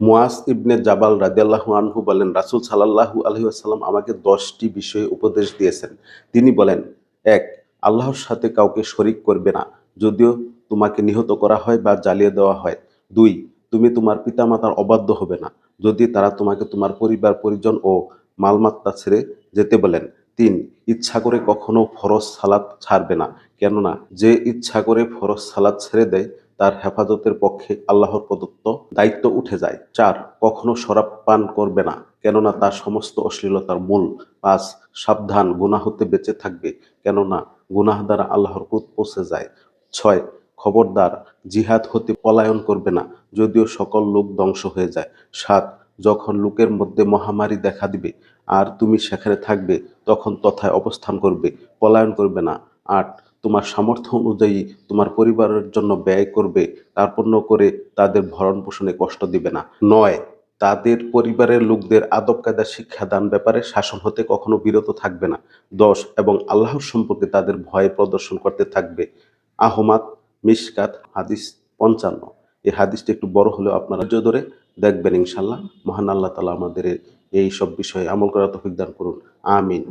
মুয়াজ ইবনে জাবাল রাদিয়াল্লাহু আনহু বলেন, রাসূল সাল্লাল্লাহু আলাইহি ওয়াসাল্লাম আমাকে 10টি বিষয়ে উপদেশ দিয়েছেন। তিনি বলেন, ১. আল্লাহর সাথে কাউকে শরিক করবে না, যদিও তোমাকে নিহত করা হয় বা জ্বালিয়ে দেওয়া হয়। ২. তুমি তোমার পিতামাতার অবাধ্য হবে না, যদি তারা তোমাকে তোমার পরিবার-পরিজন ও মালমাত্তা ছেড়ে যেতে বলেন। ৩. ইচ্ছা করে কখনো ফরজ সালাত ছাড়বে না, কেননা যে ইচ্ছা করে ফরজ সালাত ছেড়ে দেয় তার হেফাজতের পক্ষে আল্লাহর প্রদত্ত দায়িত্ব উঠে যায়। ৪. কখনো শরাব পান করবে না, কেননা তা সমস্ত অশ্লীলতার মূল। ৫. সাবধান, গুনাহ হতে বেঁচে থাকবে, কেননা গুনাহ দ্বারা আল্লাহর ক্রোধ পৌঁছে যায়। ৬. খবরদার, জিহাদ হতে পলায়ন করবে না, যদিও সকল লোক ধ্বংস হয়ে যায়। ৭. যখন লোকের মধ্যে মহামারী দেখা দিবে আর তুমি সেখানে থাকবে, তখন তথায় অবস্থান করবে, পলায়ন করবে না। ৮. তোমার সামর্থ্য অনুযায়ী তোমার পরিবারের জন্য ব্যয় করবে, কার্পণ্য করে তাদের ভরণ পোষণে কষ্ট দিবে না। ৯. তাদের পরিবারের লোকদের আদব কায়দা শিক্ষা দান ব্যাপারে শাসন হতে কখনো বিরত থাকবে না। ১০. এবং আল্লাহর সম্পর্কে তাদের ভয় প্রদর্শন করতে থাকবে। আহমাদ, মিশকাত, হাদিস ৫৫। এই হাদিসটি একটু বড় হলেও আপনারা ধৈর্য ধরে দেখবেন ইনশাআল্লাহ। মহান আল্লাহ তাআলা আমাদের এই সব বিষয়ে আমল করার তৌফিক দান করুন। আমিন।